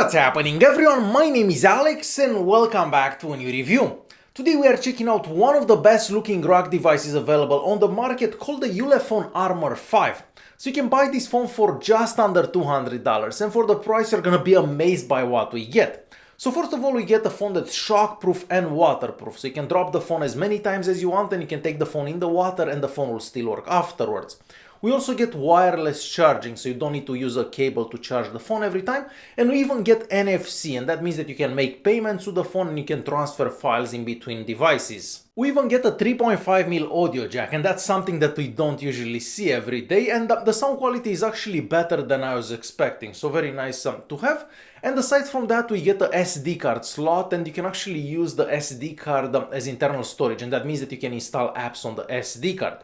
What's happening everyone, my name is Alex and welcome back to a new review. Today we are checking out one of the best looking ROG devices available on the market called the Ulefone Armor 5. So you can buy this phone for just under $200 and for the price you're gonna be amazed by what we get. So first of all we get a phone that's shockproof and waterproof, so you can drop the phone as many times as you want and you can take the phone in the water and the phone will still work afterwards. We also get wireless charging, so you don't need to use a cable to charge the phone every time, and we even get NFC, and that means that you can make payments to the phone and you can transfer files in between devices. We even get a 3.5mm audio jack, and that's something that we don't usually see every day, and the sound quality is actually better than I was expecting, so very nice to have. And aside from that we get a SD card slot, and you can actually use the SD card as internal storage, and that means that you can install apps on the SD card.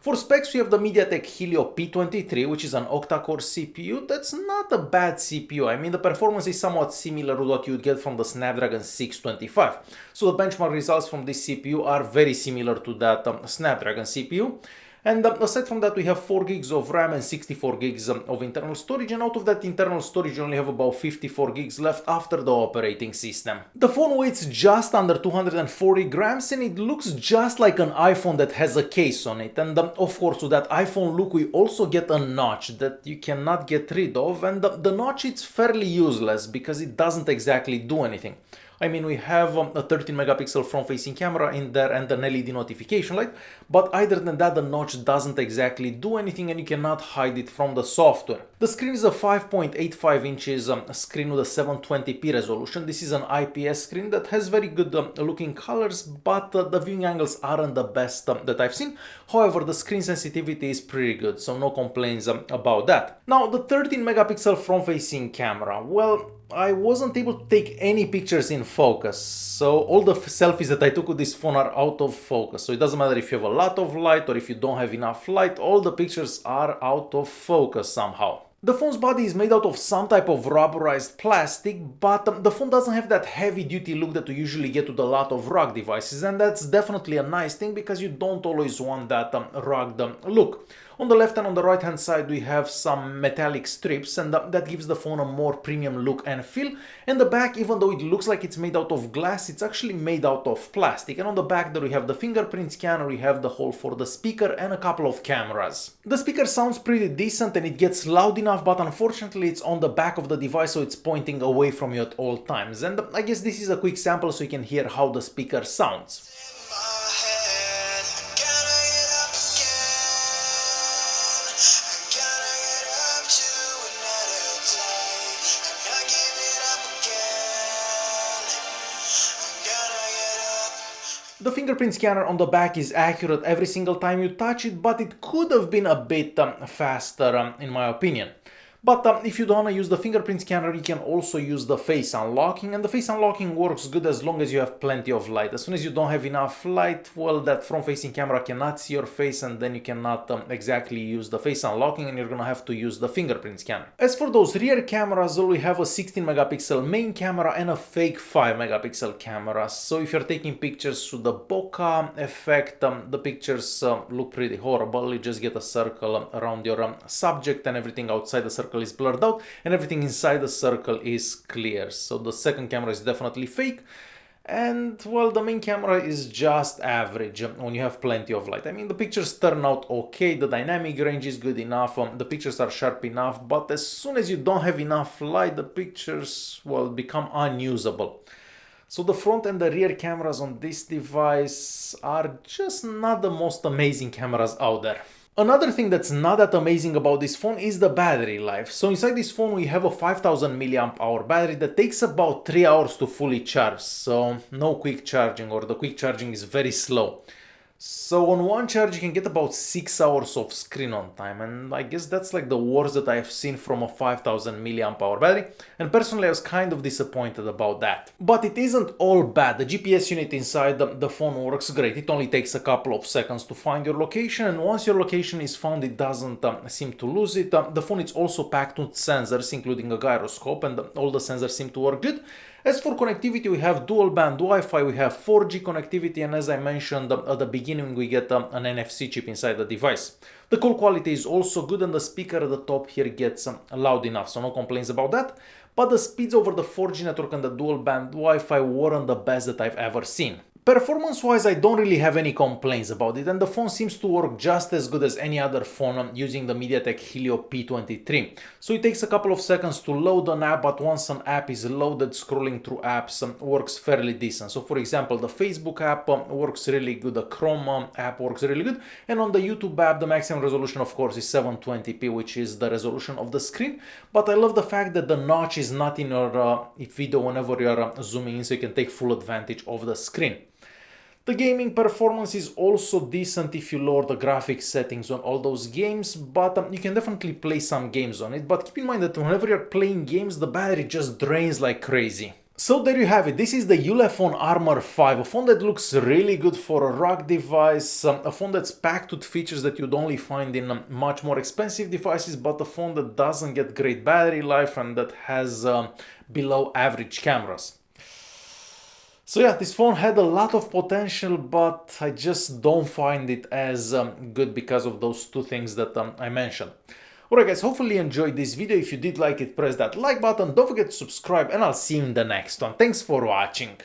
For specs, we have the MediaTek Helio P23, which is an octa-core CPU. That's not a bad CPU. I mean, the performance is somewhat similar to what you would get from the Snapdragon 625. So the benchmark results from this CPU are very similar to that Snapdragon CPU. And aside from that, we have 4 gigs of RAM and 64 gigs of internal storage, and out of that internal storage you only have about 54 gigs left after the operating system. The phone weighs just under 240 grams and it looks just like an iPhone that has a case on it. And of course, to that iPhone look we also get a notch that you cannot get rid of, and the notch is fairly useless because it doesn't exactly do anything. I mean, we have a 13 megapixel front-facing camera in there and an LED notification light, but other than that the notch doesn't exactly do anything and you cannot hide it from the software. The screen is a 5.85 inches screen with a 720p resolution. This is an IPS screen that has very good looking colors, but the viewing angles aren't the best that I've seen. However, the screen sensitivity is pretty good, so no complaints about that. Now, the 13 megapixel front-facing camera, well, I wasn't able to take any pictures in focus, so all the selfies that I took with this phone are out of focus. So it doesn't matter if you have a lot of light or if you don't have enough light, all the pictures are out of focus somehow. The phone's body is made out of some type of rubberized plastic, but the phone doesn't have that heavy-duty look that you usually get with a lot of ROG devices, and that's definitely a nice thing because you don't always want that rugged look. On the left and on the right hand side we have some metallic strips, and that gives the phone a more premium look and feel. And the back, even though it looks like it's made out of glass, it's actually made out of plastic. And on the back there we have the fingerprint scanner, we have the hole for the speaker and a couple of cameras. The speaker sounds pretty decent and it gets loud enough, but unfortunately it's on the back of the device, so it's pointing away from you at all times. And I guess this is a quick sample so you can hear how the speaker sounds. The fingerprint scanner on the back is accurate every single time you touch it, but it could have been a bit faster in my opinion. But if you don't want to use the fingerprint scanner, you can also use the face unlocking, and the face unlocking works good as long as you have plenty of light. As soon as you don't have enough light, well, that front-facing camera cannot see your face and then you cannot exactly use the face unlocking and you're gonna have to use the fingerprint scanner. As for those rear cameras, well, we have a 16 megapixel main camera and a fake 5 megapixel camera. So if you're taking pictures with the bokeh effect, the pictures look pretty horrible. You just get a circle around your subject and everything outside the circle is blurred out and everything inside the circle is clear. So the second camera is definitely fake, and well, the main camera is just average when you have plenty of light. I mean, the pictures turn out okay, the dynamic range is good enough, the pictures are sharp enough, but as soon as you don't have enough light, the pictures, well, become unusable. So the front and the rear cameras on this device are just not the most amazing cameras out there. Another thing that's not that amazing about this phone is the battery life. So inside this phone we have a 5000 mAh battery that takes about 3 hours to fully charge, so no quick charging, or the quick charging is very slow. So on one charge you can get about 6 hours of screen on time, and I guess that's like the worst that I've seen from a 5000 mAh battery, and personally I was kind of disappointed about that. But it isn't all bad. The GPS unit inside the phone works great. It only takes a couple of seconds to find your location, and once your location is found it doesn't seem to lose it. The phone is also packed with sensors, including a gyroscope, and all the sensors seem to work good. As for connectivity, we have dual band Wi-Fi, we have 4G connectivity, and as I mentioned at the beginning, we get an NFC chip inside the device. The call quality is also good, and the speaker at the top here gets loud enough, so no complaints about that. but the speeds over the 4G network and the dual band Wi-Fi weren't the best that I've ever seen. Performance-wise, I don't really have any complaints about it, and the phone seems to work just as good as any other phone using the MediaTek Helio P23. So it takes a couple of seconds to load an app, but once an app is loaded, scrolling through apps works fairly decent. So for example, the Facebook app works really good, the Chrome app works really good, and on the YouTube app, the maximum resolution of course is 720p, which is the resolution of the screen. But I love the fact that the notch is not in your video whenever you are zooming in, so you can take full advantage of the screen. The gaming performance is also decent if you lower the graphics settings on all those games, but you can definitely play some games on it. But keep in mind that whenever you're playing games, the battery just drains like crazy. So there you have it. This is the Ulefone Armor 5, a phone that looks really good for a rugged device, a phone that's packed with features that you'd only find in much more expensive devices, but a phone that doesn't get great battery life and that has below average cameras. So yeah, this phone had a lot of potential, but I just don't find it as good because of those two things that I mentioned. Alright guys, hopefully you enjoyed this video. If you did like it, press that like button, don't forget to subscribe, and I'll see you in the next one. Thanks for watching.